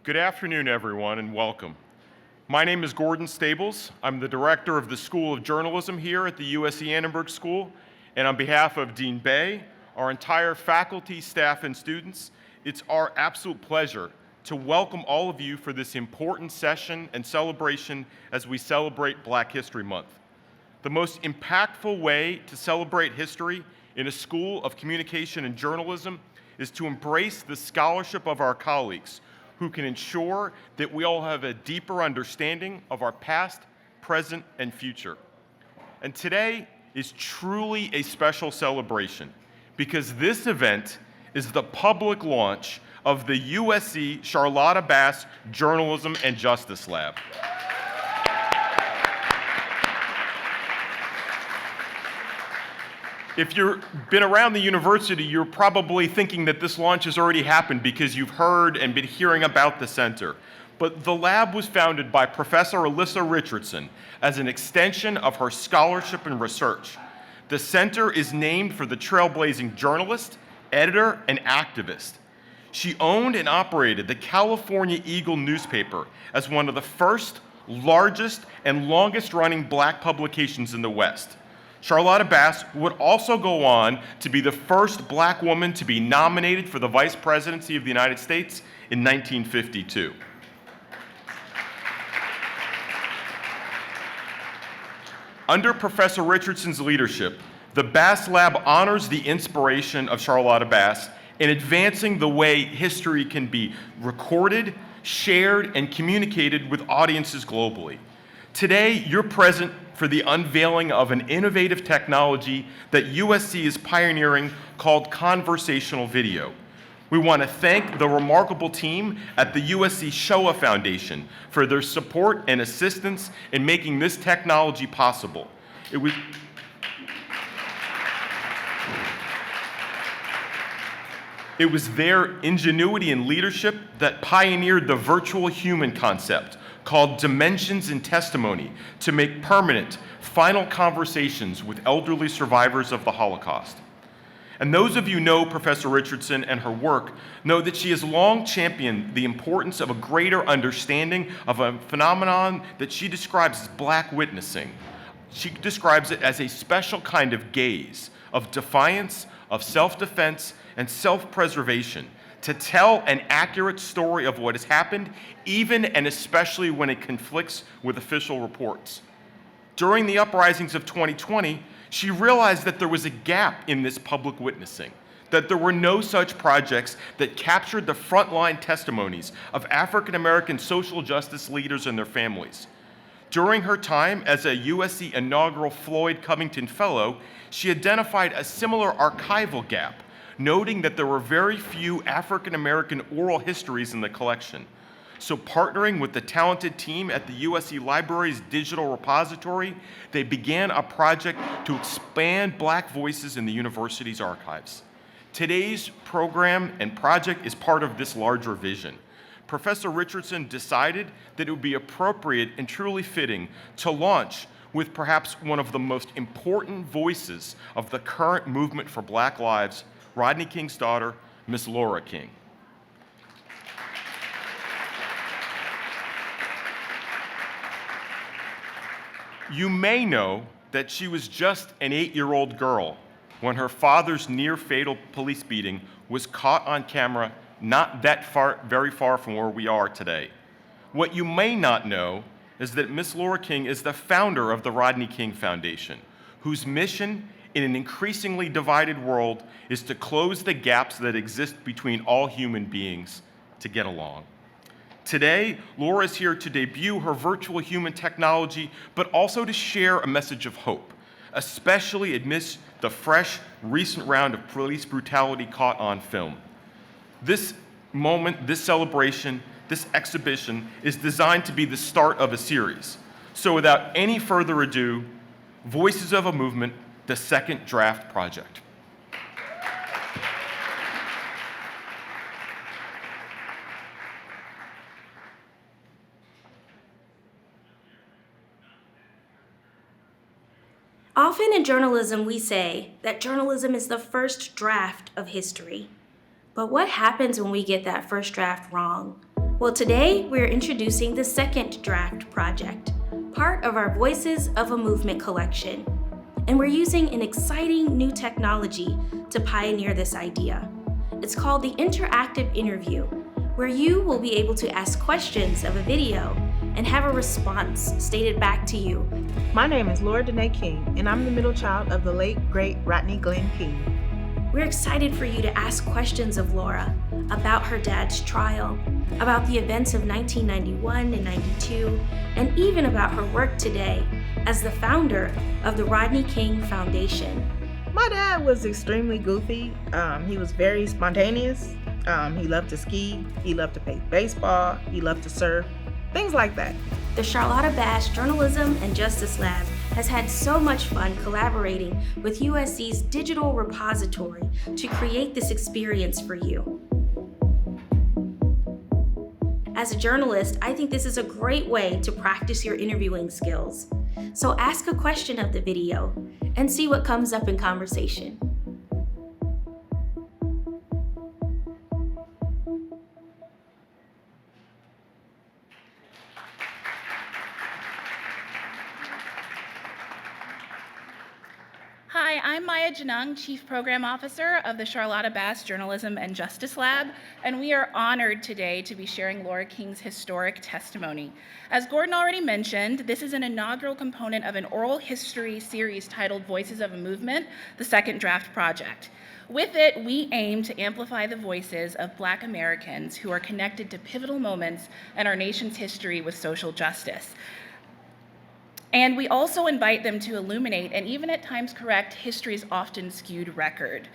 Good afternoon, everyone, and welcome. My name is Gordon Stables. I'm the director of the School of Journalism here at the USC Annenberg School, and on behalf of Dean Bay, our entire faculty, staff, and students, it's our absolute pleasure to welcome all of you for this important session and celebration as we celebrate Black History Month. The most impactful way to celebrate history in a School of Communication and Journalism is to embrace the scholarship of our colleagues who can ensure that we all have a deeper understanding of our past, present, and future. And today is truly a special celebration because this event is the public launch of the USC Charlotta Bass Journalism and Justice Lab. If you've been around the university, you're probably thinking that this launch has already happened because you've heard and been hearing about the center. But the lab was founded by Professor Alyssa Richardson as an extension of her scholarship and research. The center is named for the trailblazing journalist, editor, and activist. She owned and operated the California Eagle newspaper as one of the first, largest, and longest-running Black publications in the West. Charlotta Bass would also go on to be the first Black woman to be nominated for the Vice Presidency of the United States in 1952. Under Professor Richardson's leadership, the Bass Lab honors the inspiration of Charlotta Bass in advancing the way history can be recorded, shared, and communicated with audiences globally. Today, you're present for the unveiling of an innovative technology that USC is pioneering called conversational video. We want to thank the remarkable team at the USC Shoah Foundation for their support and assistance in making this technology possible. It was their ingenuity and leadership that pioneered the virtual human concept called Dimensions in Testimony to make permanent, final conversations with elderly survivors of the Holocaust. And those of you who know Professor Richardson and her work know that she has long championed the importance of a greater understanding of a phenomenon that she describes as Black witnessing. She describes it as a special kind of gaze, of defiance, of self-defense, and self-preservation, to tell an accurate story of what has happened, even and especially when it conflicts with official reports. During the uprisings of 2020, she realized that there was a gap in this public witnessing, that there were no such projects that captured the frontline testimonies of African American social justice leaders and their families. During her time as a USC inaugural Floyd Covington Fellow, she identified a similar archival gap, noting that there were very few African American oral histories in the collection. So partnering with the talented team at the USC Library's digital repository, they began a project to expand Black voices in the university's archives. Today's program and project is part of this larger vision. Professor Richardson decided that it would be appropriate and truly fitting to launch with perhaps one of the most important voices of the current movement for Black lives, Rodney King's daughter, Miss Lora King. You may know that she was just an 8-year-old girl when her father's near-fatal police beating was caught on camera not very far from where we are today. What you may not know is that Miss Lora King is the founder of the Rodney King Foundation, whose mission in an increasingly divided world is to close the gaps that exist between all human beings to get along. Today, Lora is here to debut her virtual human technology, but also to share a message of hope, especially amidst the fresh, recent round of police brutality caught on film. This moment, this celebration, this exhibition is designed to be the start of a series. So without any further ado, Voices of a Movement, the second draft project. Often in journalism, we say that journalism is the first draft of history. But what happens when we get that first draft wrong? Well, today we're introducing the second draft project, part of our Voices of a Movement collection. And we're using an exciting new technology to pioneer this idea. It's called the interactive interview, where you will be able to ask questions of a video and have a response stated back to you. My name is Lora King, and I'm the middle child of the late, great Rodney Glenn King. We're excited for you to ask questions of Lora about her dad's trial, about the events of 1991 and 92, and even about her work today as the founder of the Rodney King Foundation. My dad was extremely goofy. He was very spontaneous. He loved to ski. He loved to play baseball. He loved to surf. Things like that. The Charlotta Bass Journalism and Justice Lab has had so much fun collaborating with USC's digital repository to create this experience for you. As a journalist, I think this is a great way to practice your interviewing skills. So ask a question of the video and see what comes up in conversation. Hi, I'm Maya Janung, Chief Program Officer of the Charlotta Bass Journalism and Justice Lab, and we are honored today to be sharing Lora King's historic testimony. As Gordon already mentioned, this is an inaugural component of an oral history series titled Voices of a Movement, the second draft project. With it, we aim to amplify the voices of Black Americans who are connected to pivotal moments in our nation's history with social justice. And we also invite them to illuminate and even at times correct history's often skewed record.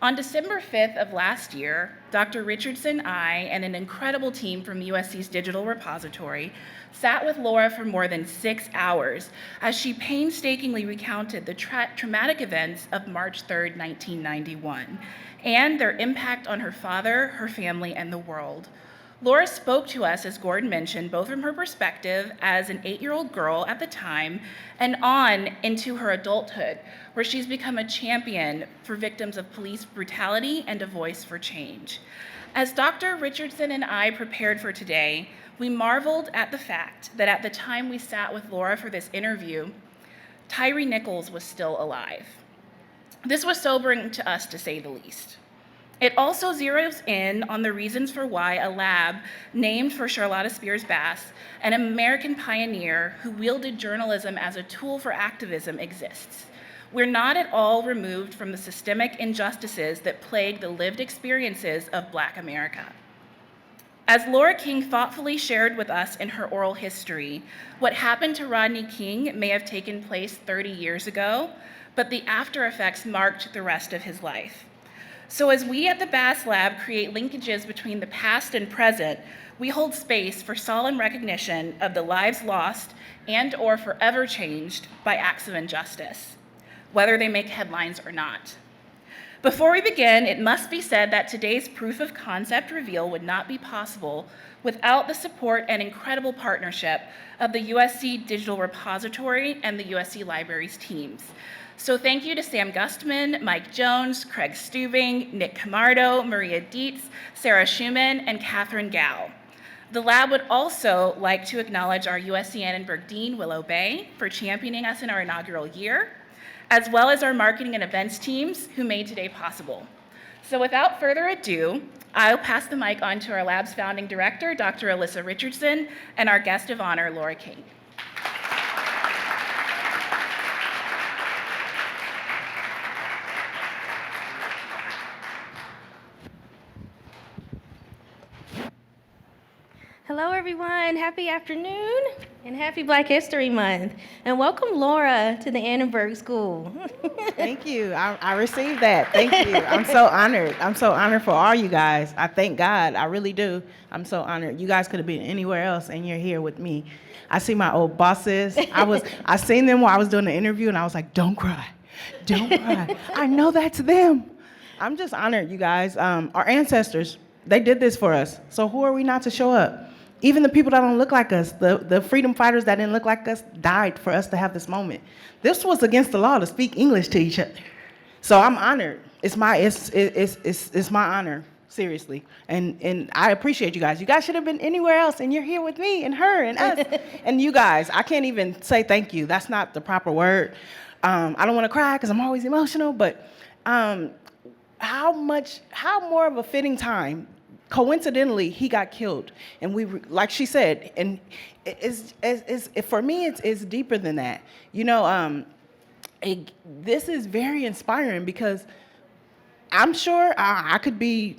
On December 5th of last year, Dr. Richardson, I, and an incredible team from USC's digital repository sat with Lora for more than 6 hours as she painstakingly recounted the traumatic events of March 3rd, 1991, and their impact on her father, her family, and the world. Lora spoke to us, as Gordon mentioned, both from her perspective as an 8-year-old girl at the time and on into her adulthood, where she's become a champion for victims of police brutality and a voice for change. As Dr. Richardson and I prepared for today, we marveled at the fact that at the time we sat with Lora for this interview, Tyree Nichols was still alive. This was sobering to us, to say the least. It also zeroes in on the reasons for why a lab named for Charlotta Spears Bass, an American pioneer who wielded journalism as a tool for activism, exists. We're not at all removed from the systemic injustices that plague the lived experiences of Black America. As Lora King thoughtfully shared with us in her oral history, what happened to Rodney King may have taken place 30 years ago, but the after effects marked the rest of his life. So as we at the Bass Lab create linkages between the past and present, we hold space for solemn recognition of the lives lost and or forever changed by acts of injustice, whether they make headlines or not. Before we begin, it must be said that today's proof of concept reveal would not be possible without the support and incredible partnership of the USC Digital Repository and the USC Libraries teams. So thank you to Sam Gustman, Mike Jones, Craig Stubing, Nick Camardo, Maria Dietz, Sarah Schumann, and Catherine Gao. The lab would also like to acknowledge our USC Annenberg Dean, Willow Bay, for championing us in our inaugural year, as well as our marketing and events teams who made today possible. So without further ado, I'll pass the mic on to our lab's founding director, Dr. Alyssa Richardson, and our guest of honor, Lora King. Hello, everyone. Happy afternoon and happy Black History Month. And welcome, Lora, to the Annenberg School. Thank you. I received that. Thank you. I'm so honored. I'm so honored for all you guys. I thank God. I really do. I'm so honored. You guys could have been anywhere else, and you're here with me. I see my old bosses. I seen them while I was doing the interview, and I was like, don't cry. Don't cry. I know that's them. I'm just honored, you guys. Our ancestors, they did this for us. So who are we not to show up? Even the people that don't look like us, the freedom fighters that didn't look like us, died for us to have this moment. This was against the law to speak English to each other. So I'm honored. It's my honor. seriously. And I appreciate you guys. You guys should have been anywhere else, and you're here with me and her and us. And you guys, I can't even say thank you. That's not the proper word. I don't want to cry because I'm always emotional, but how more of a fitting time. Coincidentally, he got killed, and like she said, and for me, it's deeper than that. You know, this is very inspiring because I'm sure I could be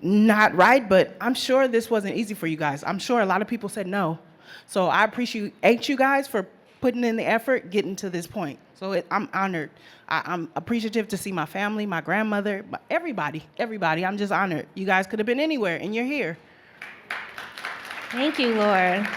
not right, but I'm sure this wasn't easy for you guys. I'm sure a lot of people said no, so I appreciate you guys for putting in the effort, getting to this point. So I'm honored. I'm appreciative to see my family, my grandmother, everybody. I'm just honored. You guys could have been anywhere, and you're here. Thank you, Laura.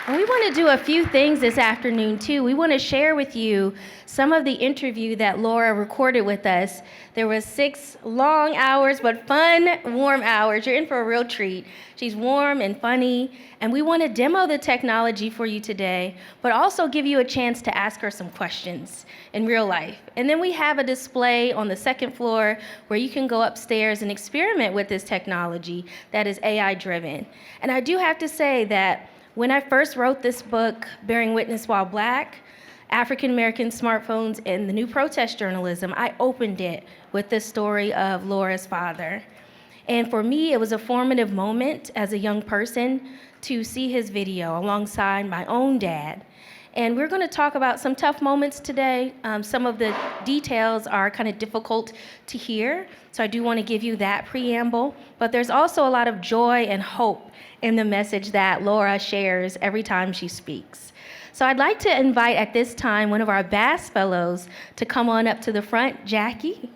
And we want to do a few things this afternoon, too. We want to share with you some of the interview that Lora recorded with us. There was 6 long hours, but fun, warm hours. You're in for a real treat. She's warm and funny, and we want to demo the technology for you today, but also give you a chance to ask her some questions in real life. And then we have a display on the 2nd floor where you can go upstairs and experiment with this technology that is AI-driven. And I do have to say that when I first wrote this book, Bearing Witness While Black, African American Smartphones and the New Protest Journalism, I opened it with the story of Lora's father. And for me, it was a formative moment as a young person to see his video alongside my own dad. And we're going to talk about some tough moments today. Some of the details are kind of difficult to hear, so I do want to give you that preamble. But there's also a lot of joy and hope in the message that Lora shares every time she speaks. So I'd like to invite at this time one of our Bass Fellows to come on up to the front, Jackie.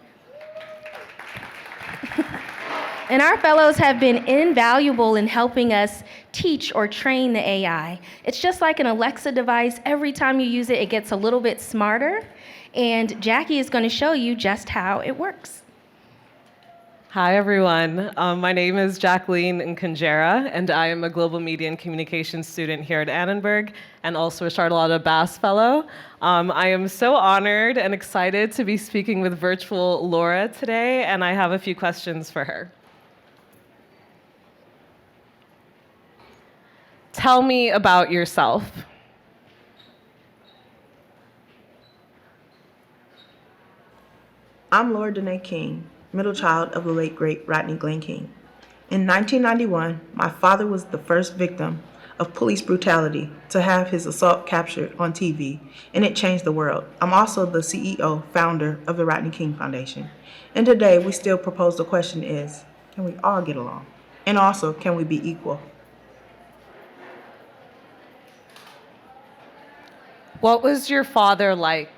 And our fellows have been invaluable in helping us teach or train the AI. It's just like an Alexa device. Every time you use it, it gets a little bit smarter. And Jackie is going to show you just how it works. Hi, everyone. My name is Jacqueline Nkunjera, and I am a Global Media and Communications student here at Annenberg and also a Charlotta Bass Fellow. I am so honored and excited to be speaking with virtual Lora today, and I have a few questions for her. Tell me about yourself. I'm Lora Danae King, middle child of the late great Rodney Glenn King. In 1991, my father was the first victim of police brutality to have his assault captured on TV, and it changed the world. I'm also the CEO, founder of the Rodney King Foundation. And today we still propose the question is, can we all get along? And also, can we be equal? What was your father like?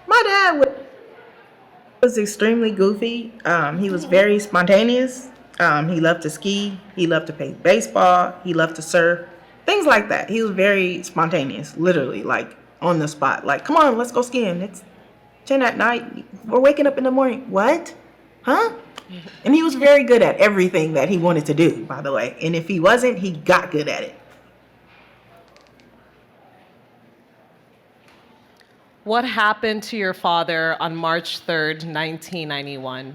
My dad was extremely goofy. He was very spontaneous. He loved to ski. He loved to play baseball. He loved to surf. Things like that. He was very spontaneous, literally, like on the spot. Like, come on, let's go skiing. It's 10 at night. We're waking up in the morning. What? Huh? And he was very good at everything that he wanted to do, by the way. And if he wasn't, he got good at it. What happened to your father on March 3rd, 1991?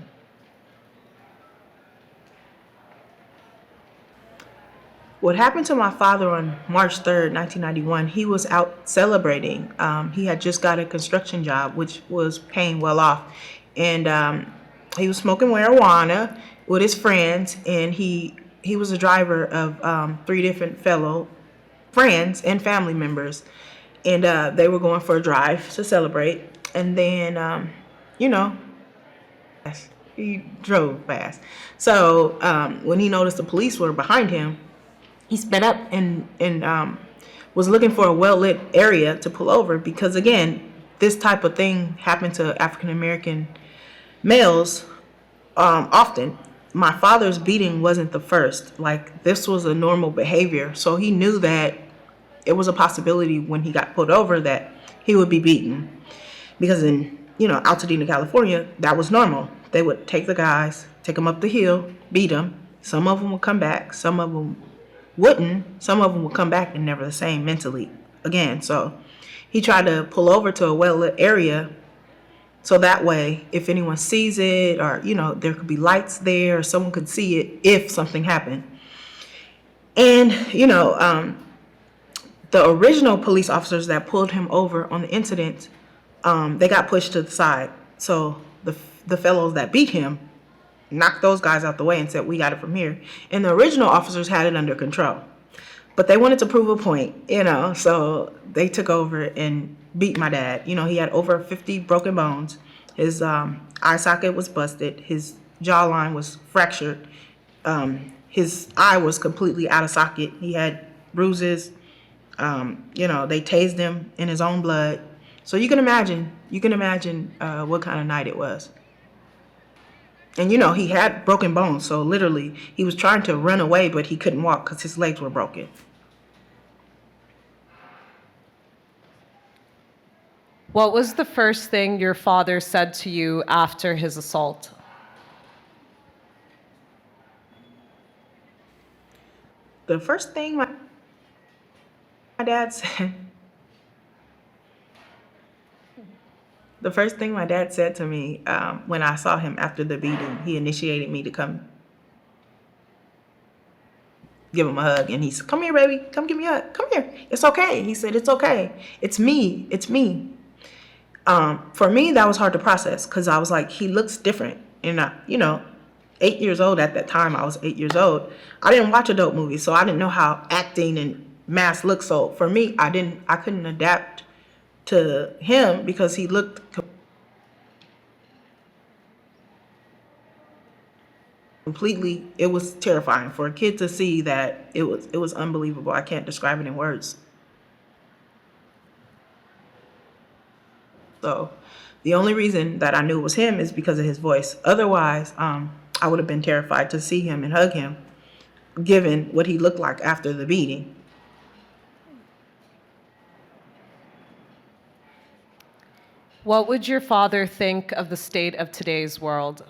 What happened to my father on March 3rd, 1991, he was out celebrating. He had just got a construction job, which was paying well off. And he was smoking marijuana with his friends, and he was a driver of 3 different fellow friends and family members. And they were going for a drive to celebrate. And then, he drove fast. So when he noticed the police were behind him, he sped up and was looking for a well-lit area to pull over because, again, this type of thing happened to African-American males often. My father's beating wasn't the first. Like, this was a normal behavior. So he knew that it was a possibility when he got pulled over that he would be beaten. Because in, Altadena, California, that was normal. They would take the guys, take them up the hill, beat them. Some of them would come back. Some of them wouldn't. Some of them would come back and never the same mentally again. So He tried to pull over to a well-lit area so that way, if anyone sees it, or, there could be lights there, or someone could see it if something happened. And, the original police officers that pulled him over on the incident, they got pushed to the side. So the fellows that beat him knocked those guys out the way and said, we got it from here. And the original officers had it under control. But they wanted to prove a point, so they took over and beat my dad. He had over 50 broken bones. His eye socket was busted. His jawline was fractured. His eye was completely out of socket. He had bruises. They tased him in his own blood. So you can imagine what kind of night it was. And he had broken bones, so literally he was trying to run away, but he couldn't walk because his legs were broken. What was the first thing your father said to you after his assault? The first thing my dad said, to me when I saw him after the beating, he initiated me to come give him a hug. And he said, come here, baby. Come give me a hug. Come here. It's okay. He said, it's okay. It's me. It's me. For me, that was hard to process because I was like, he looks different. And, 8 years old at that time, I was 8 years old. I didn't watch adult movies, so I didn't know how acting and masks look. So for me, I couldn't adapt to him because he looked completely, it was terrifying for a kid to see that. It was unbelievable. I can't describe it in words. So the only reason that I knew it was him is because of his voice. Otherwise, I would have been terrified to see him and hug him, given what he looked like after the beating. What would your father think of the state of today's world?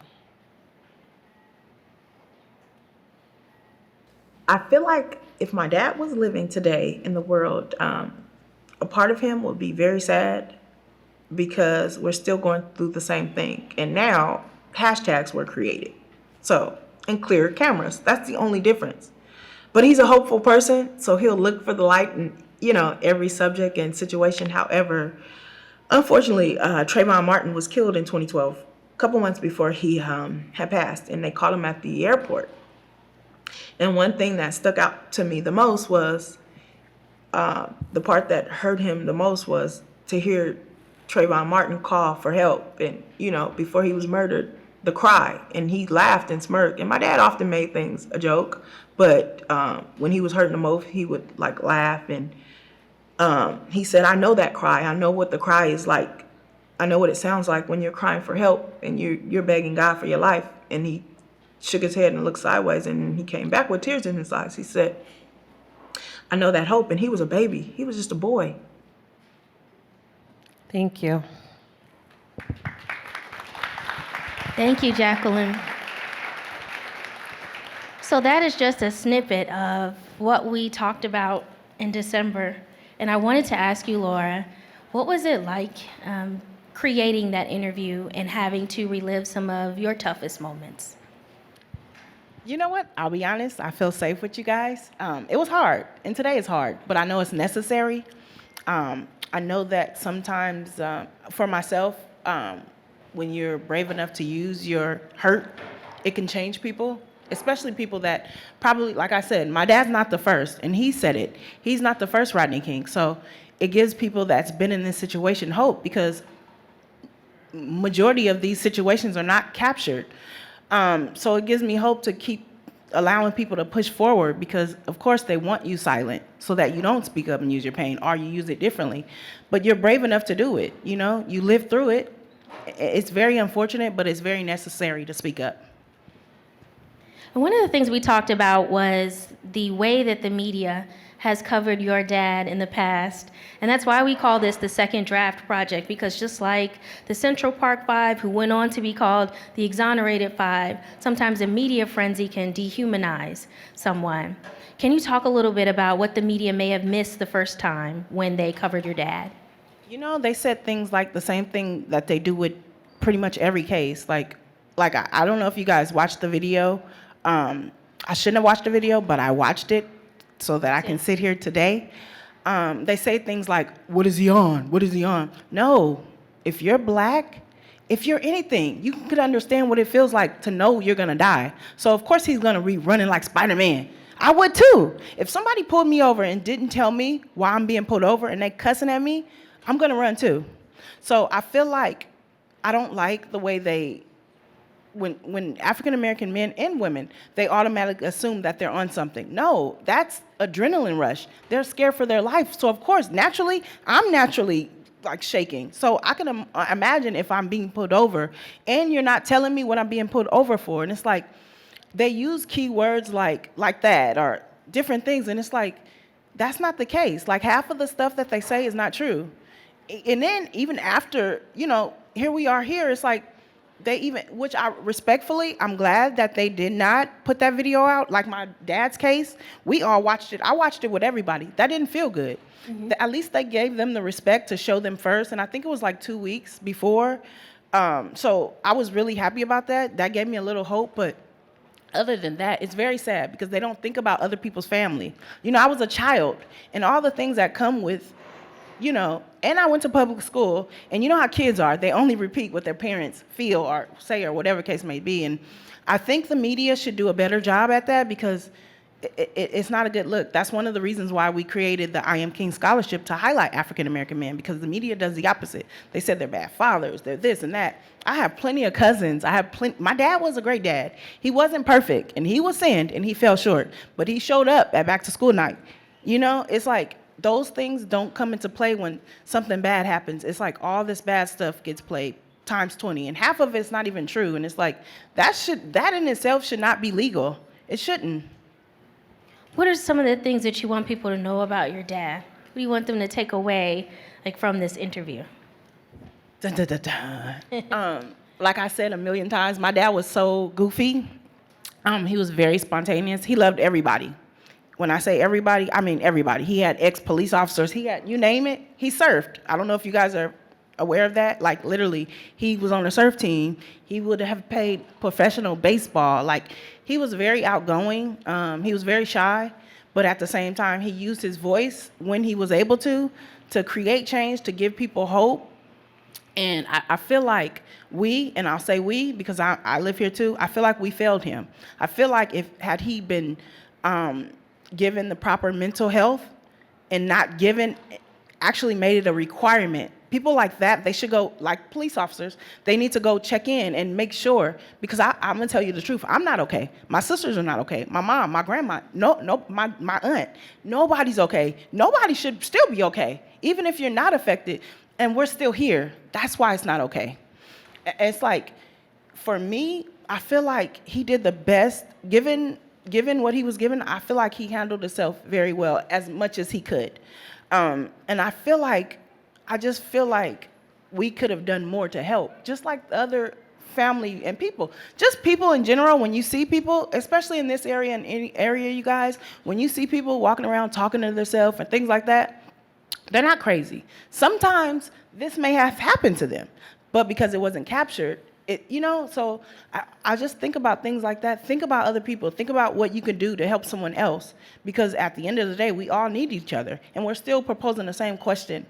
I feel like if my dad was living today in the world, a part of him would be very sad because we're still going through the same thing. And now hashtags were created. So, and clear cameras. That's the only difference. But he's a hopeful person, so he'll look for the light in, every subject and situation. However, unfortunately, Trayvon Martin was killed in 2012, a couple months before he had passed, and they caught him at the airport. And one thing that stuck out to me the most was, the part that hurt him the most was to hear Trayvon Martin call for help. And, before he was murdered, the cry. And he laughed and smirked. And my dad often made things a joke. But when he was hurting the most, he would, laugh. And he said, I know that cry. I know what the cry is like. I know what it sounds like when you're crying for help and you're begging God for your life. And he shook his head and looked sideways. And he came back with tears in his eyes. He said, I know that hope. And he was a baby. He was just a boy. Thank you. Thank you, Jacqueline. So that is just a snippet of what we talked about in December. And I wanted to ask you, Lora, what was it like creating that interview and having to relive some of your toughest moments? You know what? I'll be honest. I feel safe with you guys. It was hard, and today is hard, but I know it's necessary. I know that sometimes, for myself, when you're brave enough to use your hurt, it can change people, especially people that probably, like I said, my dad's not the first, and he said it. He's not the first Rodney King. So it gives people that's been in this situation hope because majority of these situations are not captured. So it gives me hope to keep allowing people to push forward because, of course, they want you silent so that you don't speak up and use your pain or you use it differently. But you're brave enough to do it. You live through it. It's very unfortunate, but it's very necessary to speak up. And one of the things we talked about was the way that the media has covered your dad in the past. And that's why we call this the Second Draft Project, because just like the Central Park Five, who went on to be called the Exonerated Five, sometimes a media frenzy can dehumanize someone. Can you talk a little bit about what the media may have missed the first time when they covered your dad? You know, they said things like the same thing that they do with pretty much every case. I don't know if you guys watched the video. I shouldn't have watched the video, but I watched it so that I can sit here today. They say things like, "What is he on? What is he on?" No, if you're black, if you're anything, you could understand what it feels like to know you're gonna die. So of course he's gonna be running like Spider-Man. I would too. If somebody pulled me over and didn't tell me why I'm being pulled over and they cussing at me, I'm gonna run too. So I feel like I don't like the way when African American men and women, they automatically assume that they're on something. No, that's adrenaline rush. They're scared for their life. So of course, naturally, I'm naturally like shaking. So I can imagine if I'm being pulled over and you're not telling me what I'm being pulled over for. And it's like, they use keywords like that or different things. And it's like, that's not the case. Like half of the stuff that they say is not true. And then even after, here we are here, it's like which I respectfully, I'm glad that they did not put that video out. Like my dad's case, we all watched it. I watched it with everybody. That didn't feel good. Mm-hmm. At least they gave them the respect to show them first. And I think it was like 2 weeks before. So I was really happy about that. That gave me a little hope, but other than that, it's very sad because they don't think about other people's family. I was a child and all the things that come with, and I went to public school, and you know how kids are. They only repeat what their parents feel or say or whatever case may be. And I think the media should do a better job at that because it's not a good look. That's one of the reasons why we created the I Am King Scholarship to highlight African American men, because the media does the opposite. They said they're bad fathers, they're this and that. I have plenty of cousins. My dad was a great dad. He wasn't perfect, and he was sinned, and he fell short, but he showed up at back to school night. It's like those things don't come into play when something bad happens. It's like all this bad stuff gets played times 20, and half of it's not even true. And it's like that in itself should not be legal. It shouldn't. What are some of the things that you want people to know about your dad? What do you want them to take away, from this interview? Dun, dun, dun, dun. Like I said a million times, my dad was so goofy. He was very spontaneous. He loved everybody. When I say everybody, I mean everybody. He had ex-police officers. He had, you name it, he surfed. I don't know if you guys are aware of that. Like literally, he was on a surf team. He would have played professional baseball. Like he was very outgoing. He was very shy, but at the same time, he used his voice when he was able to create change, to give people hope. And I feel like and I'll say we because I live here too, I feel like we failed him. I feel like had he been given the proper mental health and not actually made it a requirement. People like that, they should go, like police officers, they need to go check in and make sure, because I'm gonna tell you the truth, I'm not okay. My sisters are not okay. My mom, my grandma, my aunt, nobody's okay. Nobody should still be okay, even if you're not affected, and we're still here. That's why it's not okay. It's like, for me, I feel like he did the best, given what he was given. I feel like he handled himself very well, as much as he could. And I just feel like we could have done more to help, just like the other family and people. Just people in general, when you see people, especially in this area and any area, you guys, when you see people walking around talking to themselves and things like that, they're not crazy. Sometimes this may have happened to them, but because it wasn't captured, so I just think about things like that. Think about other people. Think about what you can do to help someone else, because at the end of the day, we all need each other, and we're still proposing the same question.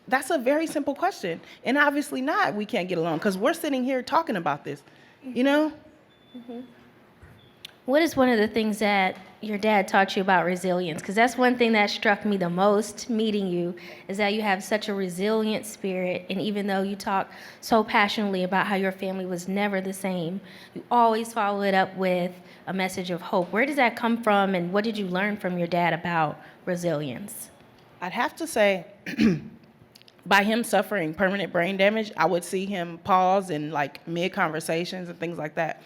That's a very simple question, and obviously not, we can't get along, because we're sitting here talking about this, Mm-hmm. What is one of the things that your dad taught you about resilience? Because that's one thing that struck me the most meeting you, is that you have such a resilient spirit. And even though you talk so passionately about how your family was never the same, you always follow it up with a message of hope. Where does that come from, and what did you learn from your dad about resilience? I'd have to say, by him suffering permanent brain damage, I would see him pause in mid-conversations and things like that.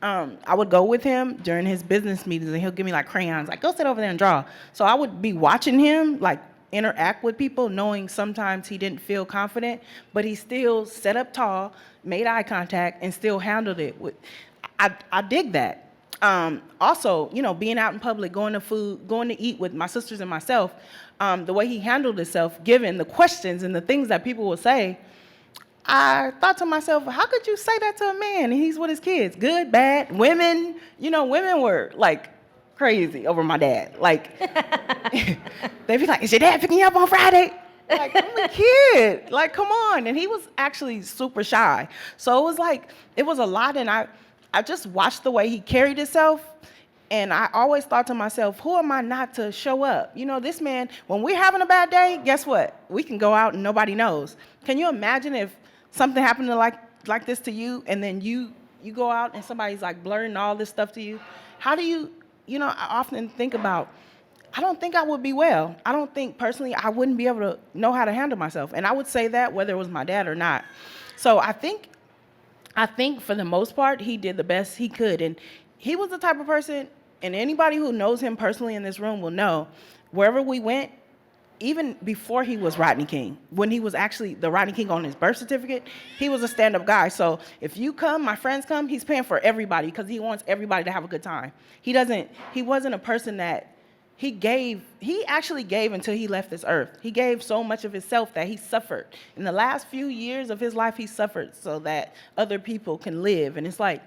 I would go with him during his business meetings, and he'll give me crayons, go sit over there and draw. So I would be watching him interact with people, knowing sometimes he didn't feel confident, but he still sat up tall, made eye contact, and still handled it. I dig that. Also, being out in public, going to eat with my sisters and myself, the way he handled himself, given the questions and the things that people would say, I thought to myself, how could you say that to a man and he's with his kids? Good, bad, women, women were like crazy over my dad. Like, they'd be like, is your dad picking you up on Friday? Like, I'm a kid. Like, come on. And he was actually super shy. So it was a lot. And I just watched the way he carried himself. And I always thought to myself, who am I not to show up? This man, when we're having a bad day, guess what? We can go out and nobody knows. Can you imagine if something happened to like this to you, and then you go out and somebody's like blurting all this stuff to you? How do you, I often think about, I don't think I would be well. I don't think personally I wouldn't be able to know how to handle myself. And I would say that whether it was my dad or not. So I think for the most part, he did the best he could. And he was the type of person, and anybody who knows him personally in this room will know, wherever we went, even before he was Rodney King, when he was actually the Rodney King on his birth certificate, he was a stand-up guy. So if you come, my friends come, he's paying for everybody because he wants everybody to have a good time. He wasn't a person that he actually gave until he left this earth. He gave so much of himself that he suffered. In the last few years of his life, he suffered so that other people can live. And it's like,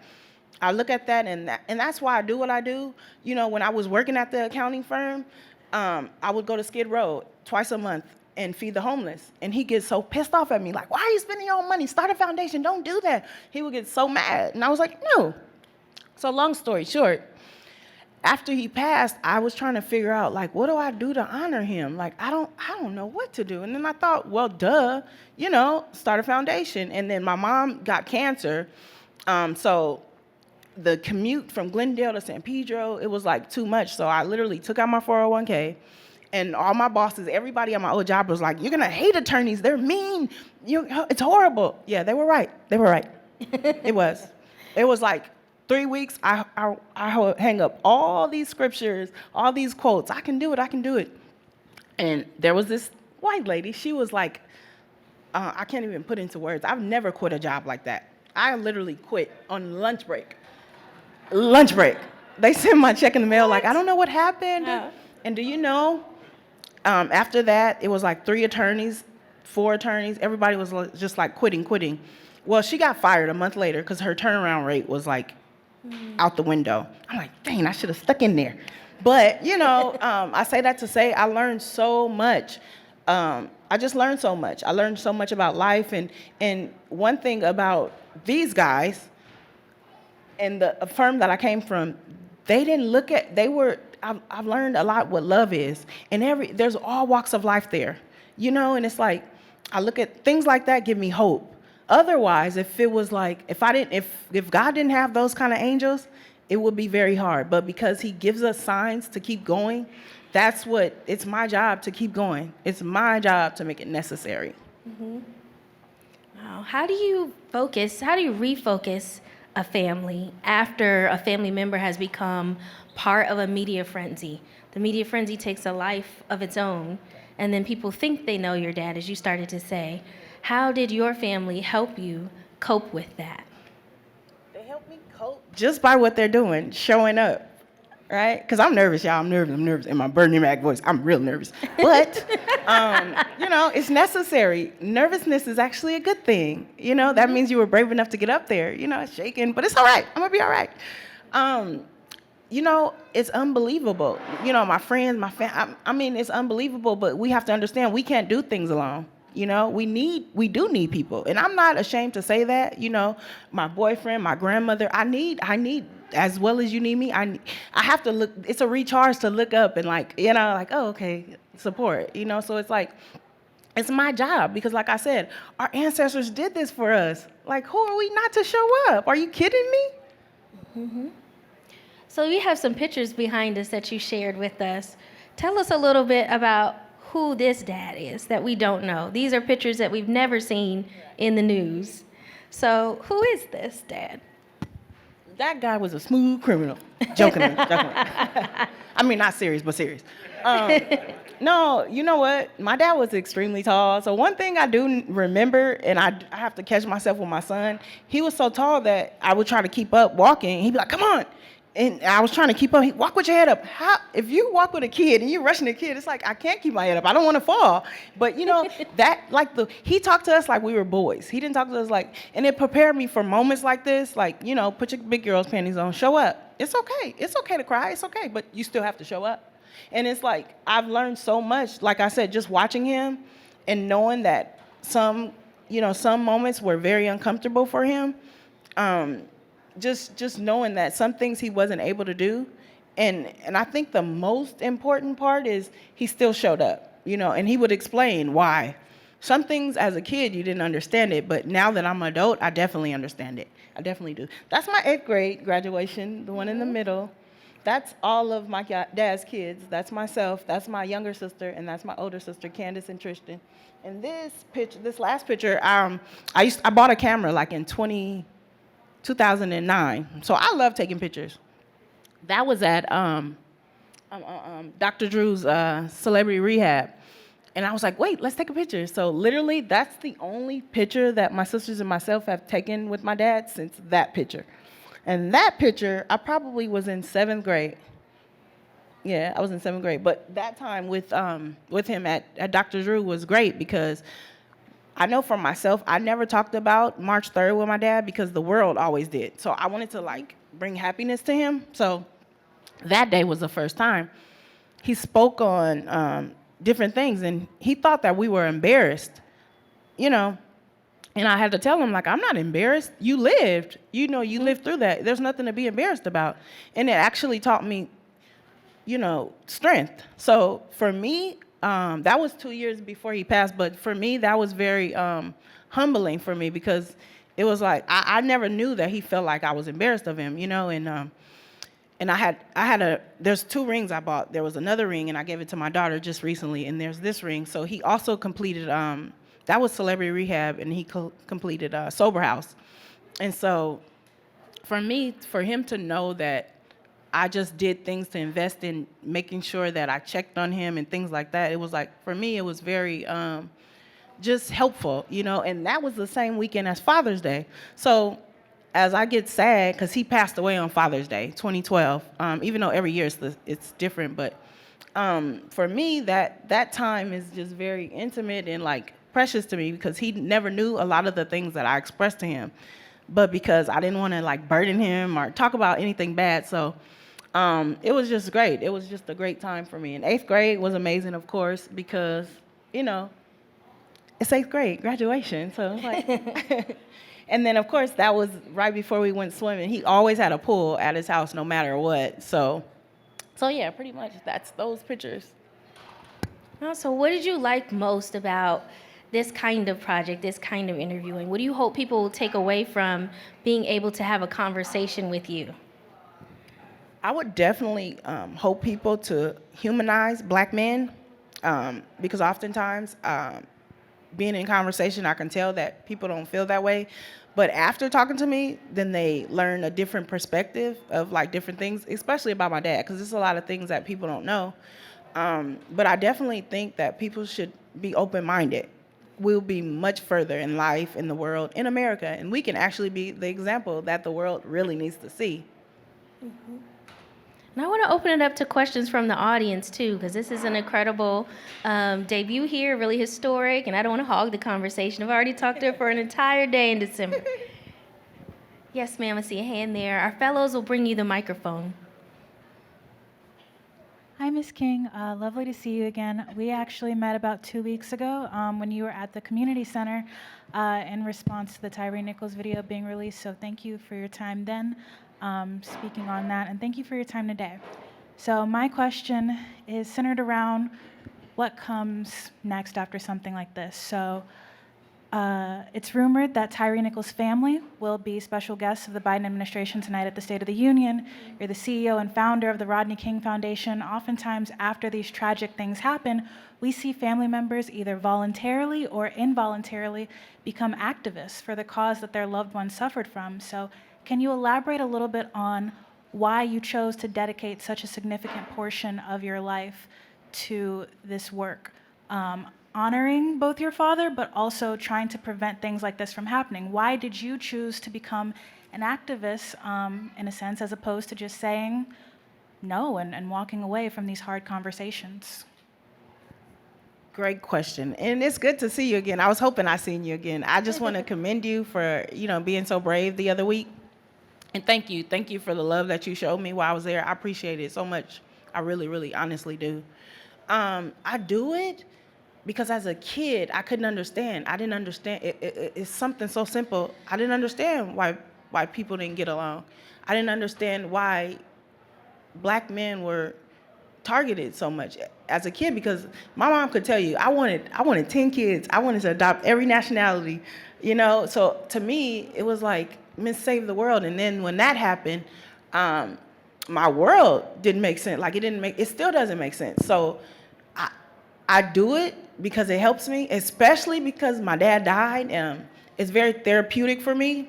I look at that, and that's why I do what I do. When I was working at the accounting firm, I would go to Skid Row twice a month and feed the homeless. And he gets so pissed off at me, like, why are you spending your own money? Start a foundation, don't do that. He would get so mad. And I was like, no. So long story short, after he passed, I was trying to figure out, like, what do I do to honor him? Like, I don't know what to do. And then I thought, well, start a foundation. And then my mom got cancer. So the commute from Glendale to San Pedro, it was like too much. So I literally took out my 401k, and all my bosses, everybody at my old job was like, you're gonna hate attorneys, they're mean, it's horrible. Yeah, they were right. It was like 3 weeks, I hang up all these scriptures, all these quotes. I can do it. And there was this white lady, she was like, I can't even put into words. I've never quit a job like that. I literally quit on lunch break. They sent my check in the mail, like, I don't know what happened. And do you know, after that, it was like 3 attorneys, 4 attorneys, everybody was just like quitting. Well, she got fired a month later because her turnaround rate was like out the window. I'm like, dang, I should have stuck in there. But, I say that to say I learned so much. I just learned so much. I learned so much about life. And one thing about these guys and the firm that I came from, they didn't look at, I've learned a lot what love is. And there's all walks of life there, and it's like, I look at things like that, give me hope. Otherwise, if it was like, if God didn't have those kind of angels, it would be very hard. But because he gives us signs to keep going, it's my job to keep going. It's my job to make it necessary. Mm-hmm. Wow. How do you refocus a family after a family member has become part of a media frenzy? The media frenzy takes a life of its own, and then people think they know your dad, as you started to say. How did your family help you cope with that? They help me cope just by what they're doing, showing up, right? Because I'm nervous, y'all. I'm nervous. In my Bernie Mac voice, I'm real nervous. But, it's necessary. Nervousness is actually a good thing. That means you were brave enough to get up there. It's shaking, but it's all right. I'm going to be all right. It's unbelievable. My friends, my family, it's unbelievable, but we have to understand we can't do things alone. We do need people. And I'm not ashamed to say that, my boyfriend, my grandmother, I need, as well as you need me, I have to look, it's a recharge to look up and oh, okay, support, so it's like, it's my job because like I said, our ancestors did this for us. Like, who are we not to show up? Are you kidding me? Mm-hmm. So we have some pictures behind us that you shared with us. Tell us a little bit about who this dad is that we don't know. These are pictures that we've never seen in the news. So who is this dad? That guy was a smooth criminal. Jokingly. I mean, not serious, but serious. No, you know what? My dad was extremely tall. So one thing I do remember, and I have to catch myself with my son, he was so tall that I would try to keep up walking. He'd be like, come on. And I was trying to keep up. Walk with your head up. How, if you walk with a kid and you're rushing a kid, it's like, I can't keep my head up. I don't want to fall. But he talked to us like we were boys. He didn't talk to us like, and it prepared me for moments like this. Like, put your big girl's panties on, show up. It's okay. It's okay to cry. It's okay. But you still have to show up. And it's like, I've learned so much. Like I said, just watching him and knowing that some moments were very uncomfortable for him. Just knowing that some things he wasn't able to do. And I think the most important part is he still showed up, and he would explain why. Some things as a kid, you didn't understand it, but now that I'm an adult, I definitely understand it. I definitely do. That's my 8th grade graduation, the one in the middle. That's all of my dad's kids. That's myself, that's my younger sister, and that's my older sister, Candace and Tristan. And this last picture, I bought a camera like in 2009. So I love taking pictures. That was at Dr. Drew's celebrity rehab. And I was like, wait, let's take a picture. So literally, that's the only picture that my sisters and myself have taken with my dad since that picture. And that picture, I probably was in 7th grade. Yeah, I was in 7th grade. But that time with him at Dr. Drew was great because I know for myself, I never talked about March 3rd with my dad because the world always did. So I wanted to bring happiness to him. So that day was the first time. He spoke on different things and he thought that we were embarrassed, And I had to tell him, I'm not embarrassed. You lived. You lived through that. There's nothing to be embarrassed about. And it actually taught me, strength. So for me, that was 2 years before he passed, but for me, that was very humbling for me because it was like, I never knew that he felt like I was embarrassed of him, and there's 2 rings I bought. There was another ring, and I gave it to my daughter just recently, and there's this ring. So he also completed, that was celebrity rehab, and he completed Sober House. And so for him to know that I just did things to invest in making sure that I checked on him and things like that. It was like, for me, it was very just helpful, and that was the same weekend as Father's Day. So as I get sad, because he passed away on Father's Day, 2012, even though every year it's different, but for me, that time is just very intimate and precious to me because he never knew a lot of the things that I expressed to him, but because I didn't want to burden him or talk about anything bad, so it was just great. It was just a great time for me. And 8th grade was amazing, of course, because, it's 8th grade, graduation. So and then, of course, that was right before we went swimming. He always had a pool at his house no matter what. So yeah, pretty much that's those pictures. So what did you like most about this kind of project, this kind of interviewing? What do you hope people will take away from being able to have a conversation with you? I would definitely hope people to humanize Black men because oftentimes being in conversation, I can tell that people don't feel that way. But after talking to me, then they learn a different perspective of different things, especially about my dad, because there's a lot of things that people don't know. But I definitely think that people should be open-minded. We'll be much further in life, in the world, in America, and we can actually be the example that the world really needs to see. Mm-hmm. And I want to open it up to questions from the audience, too, because this is an incredible debut here, really historic, and I don't want to hog the conversation. I've already talked to her for an entire day in December. Yes, ma'am, I see a hand there. Our fellows will bring you the microphone. Hi, Ms. King. Lovely to see you again. We actually met about 2 weeks ago when you were at the community center in response to the Tyree Nichols video being released, so thank you for your time then. Speaking on that, and thank you for your time today. So my question is centered around what comes next after something like this. So it's rumored that Tyree Nichols' family will be special guests of the Biden administration tonight at the State of the Union. You're the CEO and founder of the Rodney King Foundation. Oftentimes after these tragic things happen, we see family members either voluntarily or involuntarily become activists for the cause that their loved ones suffered from. So can you elaborate a little bit on why you chose to dedicate such a significant portion of your life to this work? Honoring both your father, but also trying to prevent things like this from happening. Why did you choose to become an activist in a sense, as opposed to just saying no and walking away from these hard conversations? Great question. And it's good to see you again. I was hoping I seen you again. I just want to commend you for, being so brave the other week. And thank you. Thank you for the love that you showed me while I was there. I appreciate it so much. I really, really honestly do. I do it because as a kid, I couldn't understand. I didn't understand. It's something so simple. I didn't understand why people didn't get along. I didn't understand why black men were targeted so much as a kid, because my mom could tell you I wanted 10 kids. I wanted to adopt every nationality, So to me, it was like Miss Save the World. And then when that happened, my world didn't make sense. Like it still doesn't make sense. So I do it because it helps me, especially because my dad died. It's very therapeutic for me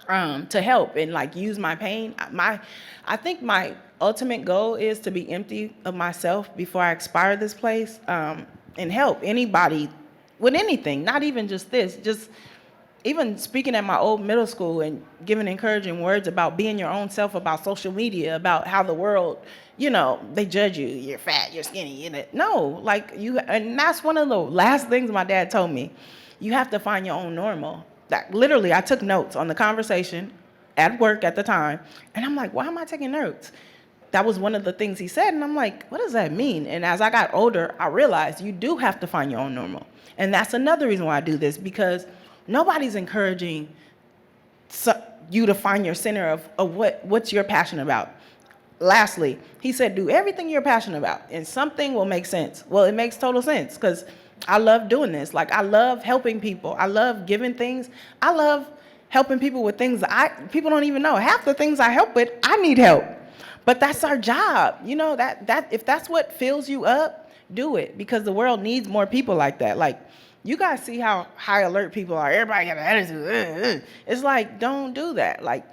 to help and like use my pain. I think my ultimate goal is to be empty of myself before I expire this place, and help anybody with anything, not even just this, just even speaking at my old middle school and giving encouraging words about being your own self, about social media, about how the world, they judge you, you're fat, you're skinny, No, and that's one of the last things my dad told me. You have to find your own normal. That literally, I took notes on the conversation at work at the time, and I'm like, why am I taking notes? That was one of the things he said, and I'm like, what does that mean? And as I got older, I realized you do have to find your own normal. And that's another reason why I do this, because nobody's encouraging you to find your center of what you're passionate about. Lastly, he said, do everything you're passionate about, and something will make sense. Well, it makes total sense, because I love doing this. Like, I love helping people. I love giving things. I love helping people with things people don't even know. Half the things I help with, I need help. But that's our job. That if that's what fills you up, do it, because the world needs more people like that. Like, you guys see how high alert people are. Everybody got an attitude. It's like, don't do that. Like,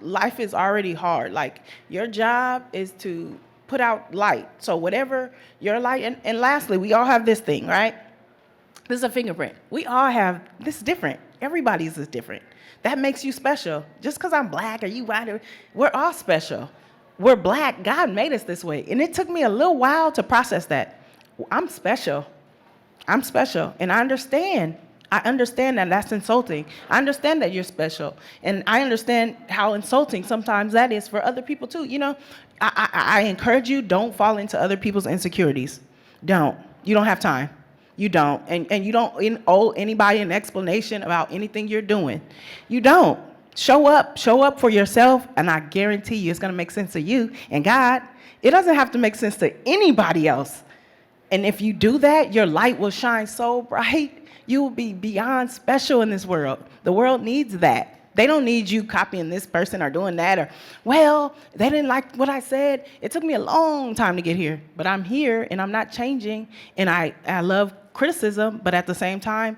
life is already hard. Like, your job is to put out light. So whatever your light, and lastly, we all have this thing, right? This is a fingerprint. We all have, this is different. Everybody's is different. That makes you special. Just because I'm black or you white, we're all special. We're black. God made us this way. And it took me a little while to process that. I'm special. I'm special. And I understand that that's insulting. I understand that you're special. And I understand how insulting sometimes that is for other people too. I encourage you, don't fall into other people's insecurities. Don't. You don't have time. You don't. And you don't owe anybody an explanation about anything you're doing. You don't. Show up for yourself, and I guarantee you it's going to make sense to you and God. It doesn't have to make sense to anybody else. And if you do that, your light will shine so bright. You will be beyond special in this world. The world needs that. They don't need you copying this person or doing that, or, well, they didn't like what I said. It took me a long time to get here, but I'm here and I'm not changing. And I love criticism, but at the same time,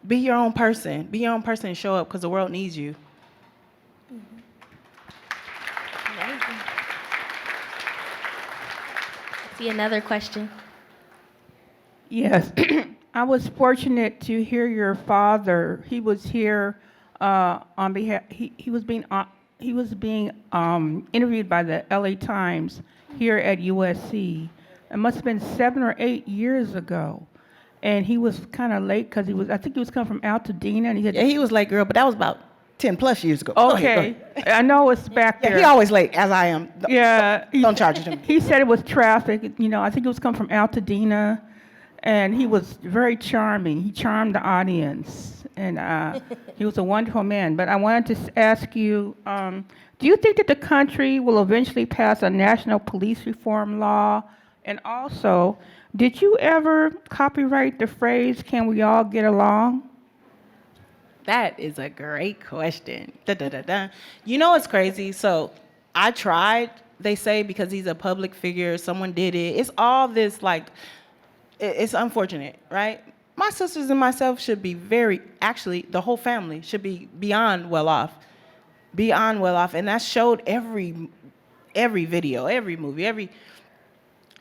be your own person. Be your own person and show up, because the world needs you. See another question. Yes, I was fortunate to hear your father. He was here on behalf. He was being interviewed by the LA Times here at USC. It must have been 7 or 8 years ago, and he was kind of late because I think he was coming from Altadena, and he had. Yeah, he was late, girl, but that was about 10 plus years ago. Okay, Go ahead. I know it's back Yeah, there. he always late, as I am. Yeah, Don't charge it to me. He said it was traffic. I think he was coming from Altadena, and he was very charming. He charmed the audience, and he was a wonderful man. But I wanted to ask you, do you think that the country will eventually pass a national police reform law? And also, did you ever copyright the phrase, "Can we all get along"? That is a great question. Da, da, da, da. What's crazy? So I tried, they say, because he's a public figure, someone did it. It's all this, like, it's unfortunate, right? My sisters and myself should be actually, the whole family should be beyond well off. Beyond well off. And that showed every video, every movie,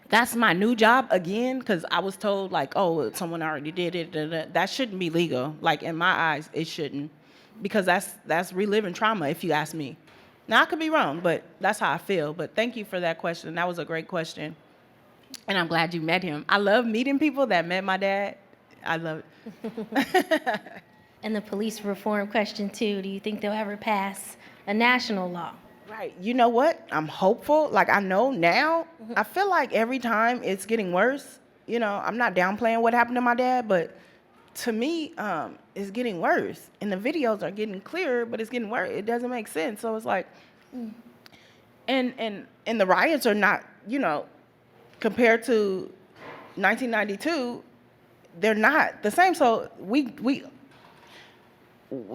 that's my new job again, because I was told, like, oh, someone already did it. Da, da. That shouldn't be legal. Like, in my eyes, it shouldn't. because that's reliving trauma, if you ask me. Now, I could be wrong, but that's how I feel. But thank you for that question. That was a great question. And I'm glad you met him. I love meeting people that met my dad. I love it. And the police reform question too, do you think they'll ever pass a national law? Right. You know what? I'm hopeful. Like, I know now, I feel like every time it's getting worse. You know, I'm not downplaying what happened to my dad, but to me, it's getting worse. And the videos are getting clearer, but it's getting worse. It doesn't make sense. So it's like, and the riots are not, you know, compared to 1992, they're not the same. So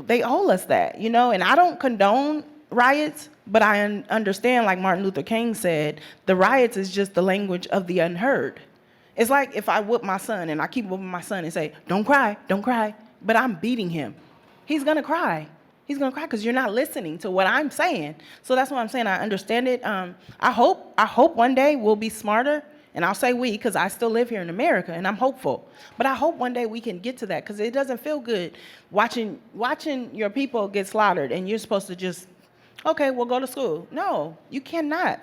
they owe us that, you know, and I don't condone riots, but I understand, like Martin Luther King said, the riots is just the language of the unheard. It's like if I whoop my son and I keep whooping my son and say, don't cry, but I'm beating him. He's gonna cry. He's gonna cry because you're not listening to what I'm saying. So that's what I'm saying. I understand it. I hope one day we'll be smarter. And I'll say we, because I still live here in America, and I'm hopeful. But I hope one day we can get to that, because it doesn't feel good watching your people get slaughtered, and you're supposed to just, okay, we'll go to school. No, you cannot.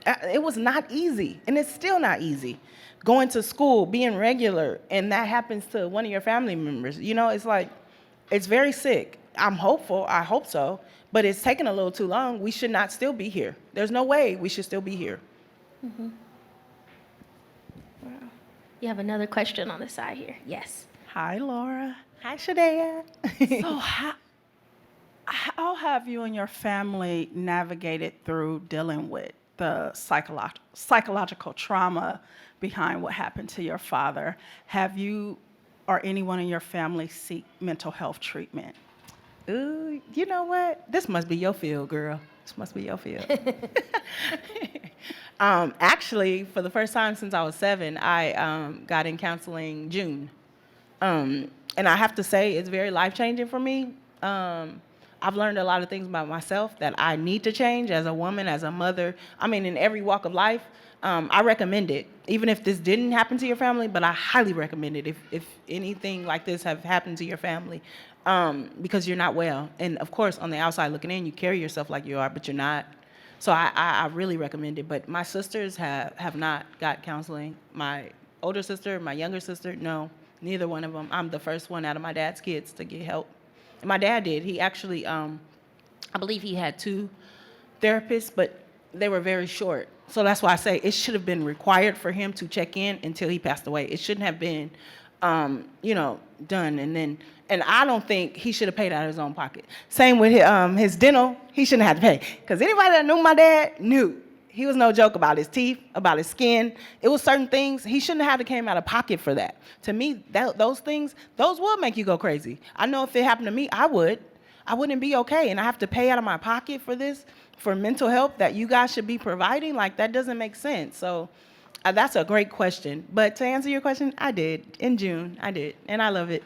It was not easy, and it's still not easy. Going to school, being regular, and that happens to one of your family members. You know, it's like, it's very sick. I'm hopeful, I hope so, but it's taken a little too long. We should not still be here. There's no way we should still be here. Mm-hmm. You have another question on the side here. Yes. Hi, Laura. Hi, Shadea. So how have you and your family navigated through dealing with the psychological trauma behind what happened to your father? Have you or anyone in your family seek mental health treatment? Ooh, you know what? This must be your field, girl. This must be your field. Actually, for the first time since I was 7, I got in counseling June. And I have to say, it's very life-changing for me. I've learned a lot of things about myself that I need to change as a woman, as a mother. I mean, in every walk of life. I recommend it, even if this didn't happen to your family, but I highly recommend it if anything like this have happened to your family, because you're not well. And of course, on the outside looking in, you carry yourself like you are, but you're not. So I really recommend it. But my sisters have not got counseling. My older sister, my younger sister, no, neither one of them. I'm the first one out of my dad's kids to get help. And my dad did. He actually, I believe he had 2 therapists, but they were very short. So that's why I say it should have been required for him to check in until he passed away. It shouldn't have been, done. And I don't think he should have paid out of his own pocket. Same with his dental. He shouldn't have to pay. Because anybody that knew my dad knew he was no joke about his teeth, about his skin. It was certain things he shouldn't have to came out of pocket for that. To me, those things, those would make you go crazy. I know if it happened to me, I wouldn't be okay. And I have to pay out of my pocket for this, for mental health that you guys should be providing. Like, that doesn't make sense. So that's a great question. But to answer your question, I did. In June, I did. And I love it.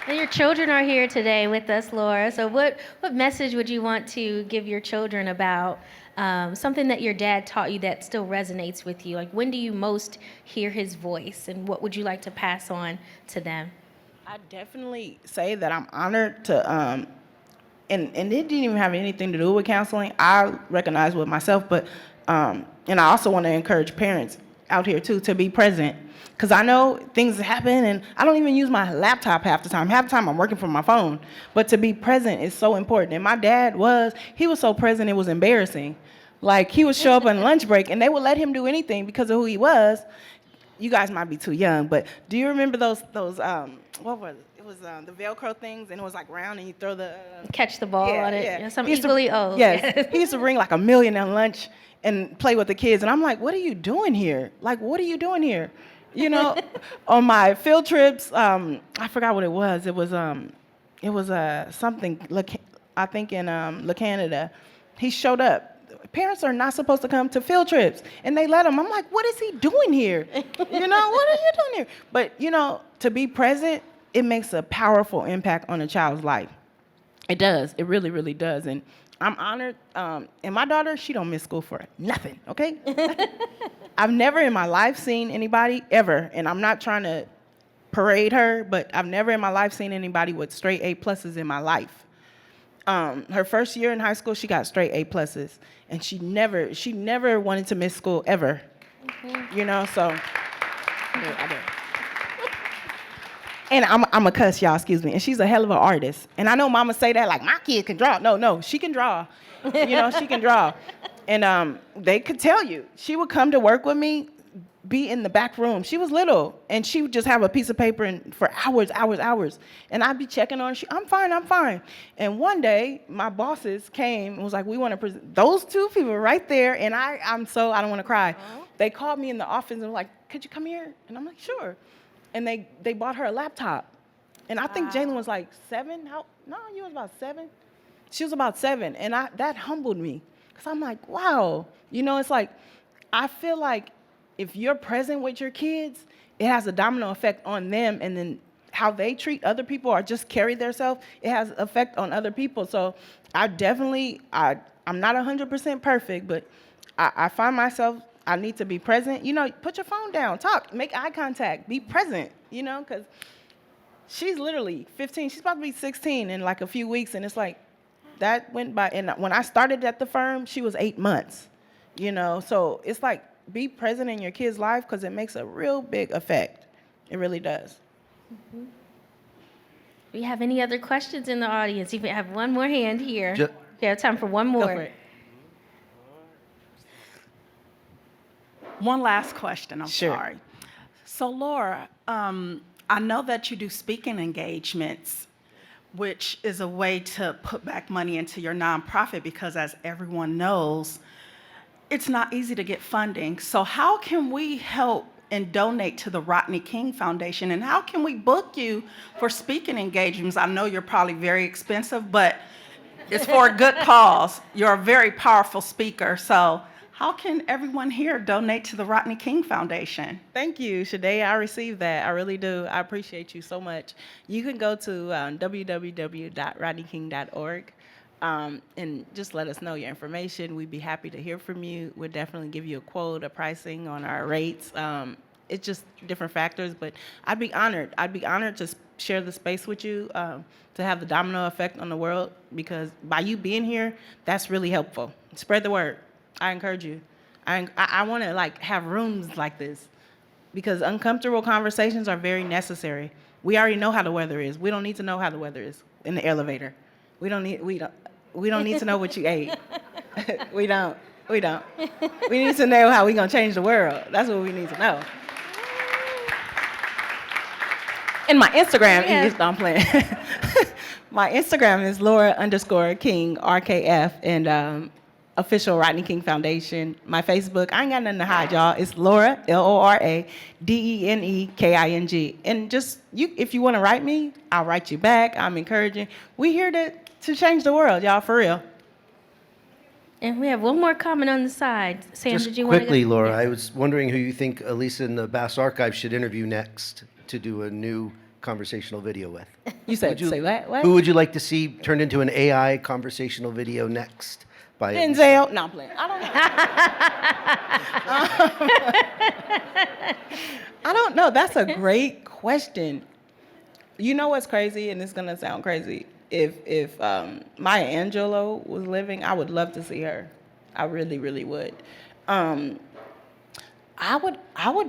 And your children are here today with us, Laura. So what message would you want to give your children about something that your dad taught you that still resonates with you? Like, when do you most hear his voice, and what would you like to pass on to them? I definitely say that I'm honored to, and it didn't even have anything to do with counseling. I recognize with myself, but, and I also want to encourage parents out here too to be present. Because I know things happen, and I don't even use my laptop half the time. Half the time I'm working from my phone. But to be present is so important. And my dad he was so present it was embarrassing. Like, he would show up on lunch break, and they would let him do anything because of who he was. You guys might be too young, but do you remember those what was it? It was the Velcro things, and it was like round, and you throw the... Catch the ball on it. Yeah. Some equally old. Yes. He used to bring like $1 million at lunch and play with the kids. And I'm like, what are you doing here? Like, what are you doing here? You know, on my field trips, I forgot what it was. It was something, I think in La Canada. He showed up. Parents are not supposed to come to field trips, and they let him. I'm like, what is he doing here? You know, what are you doing here? But, you know, to be present, it makes a powerful impact on a child's life. It does. It really, really does. And I'm honored. And my daughter, she don't miss school for nothing, okay? I've never in my life seen anybody ever, and I'm not trying to parade her, but I've never in my life seen anybody with straight A+ in my life. Her first year in high school, she got straight A+, and she never wanted to miss school ever. You know, so. And I'm a cuss, y'all, excuse me. And she's a hell of an artist. And I know mama say that like, my kid can draw. No, she can draw. You know, she can draw. And they could tell you. She would come to work with me, be in the back room. She was little, and she would just have a piece of paper and for hours. And I'd be checking on her. I'm fine. And one day, my bosses came and was like, we want to present. Those two people right there, and I don't want to cry. They called me in the office and were like, could you come here? And I'm like, sure. And they bought her a laptop. And I think Jalen was like 7. No, you was about 7. She was about 7. And that humbled me. Because I'm like, wow. You know, it's like, I feel like if you're present with your kids, it has a domino effect on them. And then how they treat other people or just carry themselves, it has an effect on other people. So I'm not 100% perfect, but I find myself, I need to be present. You know, put your phone down, talk, make eye contact, be present, you know, because she's literally 15. She's about to be 16 in like a few weeks. And it's like, that went by. And when I started at the firm, she was 8 months, you know. So it's like, be present in your kid's life because it makes a real big effect. It really does. Do we have any other questions in the audience? If we have one more hand here. We have time for one more. Go for it. One last question, I'm Sure. sorry. So Laura, I know that you do speaking engagements, which is a way to put back money into your nonprofit because as everyone knows, it's not easy to get funding. So how can we help and donate to the Rodney King Foundation? And how can we book you for speaking engagements? I know you're probably very expensive, but it's for a good cause. You're a very powerful speaker. So how can everyone here donate to the Rodney King Foundation? Thank you, Shade. I received that. I really do. I appreciate you so much. You can go to www.rodneyking.org and just let us know your information. We'd be happy to hear from you. We'll definitely give you a quote, a pricing on our rates. It's just different factors, but I'd be honored. I'd be honored to share the space with you, to have the domino effect on the world, because by you being here, that's really helpful. Spread the word. I encourage you. I want to like have rooms like this because uncomfortable conversations are very necessary. We already know how the weather is. We don't need to know how the weather is in the elevator. We don't need to know what you ate. We don't. We need to know how we're gonna change the world. That's what we need to know. And my Instagram is, I'm playing. My Instagram is Lora_King, RKF, and official Rodney King Foundation. My Facebook, I ain't got nothing to hide, y'all. It's Lora, LoraDeneKing. And just, if you want to write me, I'll write you back. I'm encouraging. We're here to change the world, y'all, for real. And we have one more comment on the side. Sam, Just did you want to quickly, go? Laura, Yeah. I was wondering who you think Elisa in the Bass Archive should interview next to do a new conversational video with. You said, say what? Who would you like to see turned into an AI conversational video next? By Denzel? No, I'm playing. I don't know. That's a great question. You know what's crazy, and it's gonna sound crazy. If Maya Angelou was living, I would love to see her. I really, really would. I would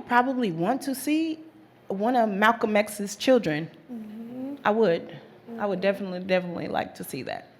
probably want to see one of Malcolm X's children. Mm-hmm. I would definitely like to see that.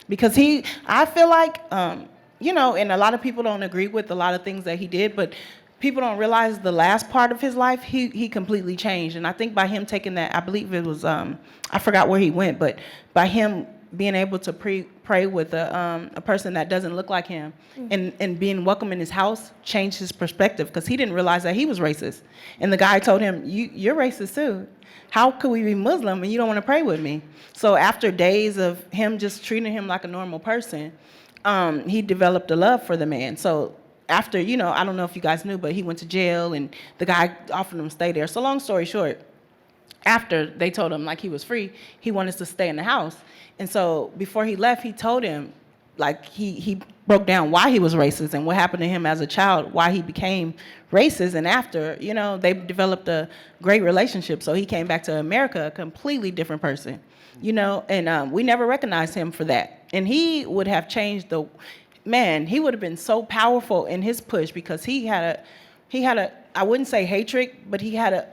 Because I feel like, and a lot of people don't agree with a lot of things that he did, but people don't realize the last part of his life, he completely changed. And I think by him taking that, I believe it was, I forgot where he went, but by him being able to pray with a person that doesn't look like him and being welcome in his house changed his perspective because he didn't realize that he was racist. And the guy told him, you're racist too. How could we be Muslim and you don't want to pray with me? So after days of him just treating him like a normal person, he developed a love for the man. So after, I don't know if you guys knew, but he went to jail and the guy offered him to stay there. So long story short, after they told him like he was free, he wanted to stay in the house. And so before he left, he told him, like he broke down why he was racist and what happened to him as a child, why he became racist, and after, you know, they developed a great relationship. So he came back to America a completely different person, you know, and we never recognized him for that. And he would have changed he would have been so powerful in his push, because he had a, I wouldn't say hatred, but he had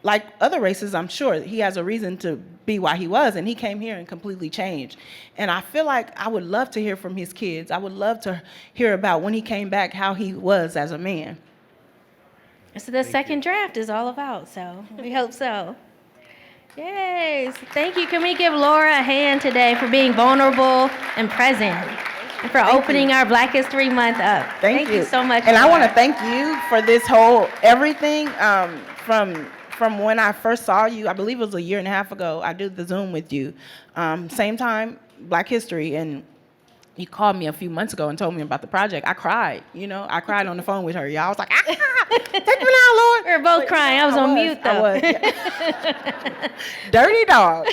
like other races, I'm sure, he has a reason to be why he was, and he came here and completely changed. And I feel like I would love to hear from his kids. I would love to hear about when he came back, how he was as a man. That's what the second draft is all about, so we hope so. Yes, thank you. Can we give Lora a hand today for being vulnerable and present, and for opening our Black History Month up? Thank you so much. And I want to Lora. thank you for this whole everything from when I first saw you. I believe it was a year and a half ago. I did the Zoom with you, same time, Black History, and you called me a few months ago and told me about the project. I cried, you know. I cried on the phone with her. Y'all, I was like, take me now, Lord. We were both crying. I was on mute, though. I was, yeah. Dirty dog.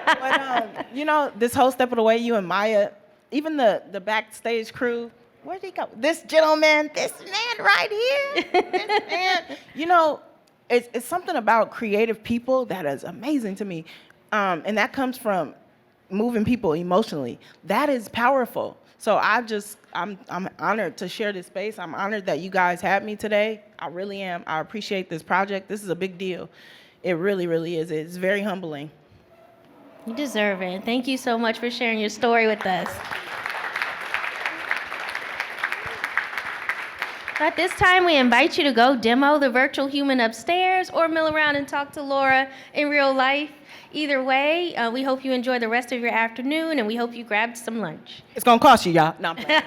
But, you know, this whole step of the way, you and Maya, even the backstage crew, where'd he go? This gentleman, this man right here, this man. You know, it's something about creative people that is amazing to me. And that comes from moving people emotionally. That is powerful. So I'm honored to share this space. I'm honored that you guys had me today. I really am. I appreciate this project. This is a big deal. It really, really is. It's very humbling. You deserve it. Thank you so much for sharing your story with us. At this time, we invite you to go demo the virtual human upstairs or mill around and talk to Lora in real life. Either way, we hope you enjoy the rest of your afternoon, and we hope you grabbed some lunch. It's going to cost you, y'all. No, I'm playing.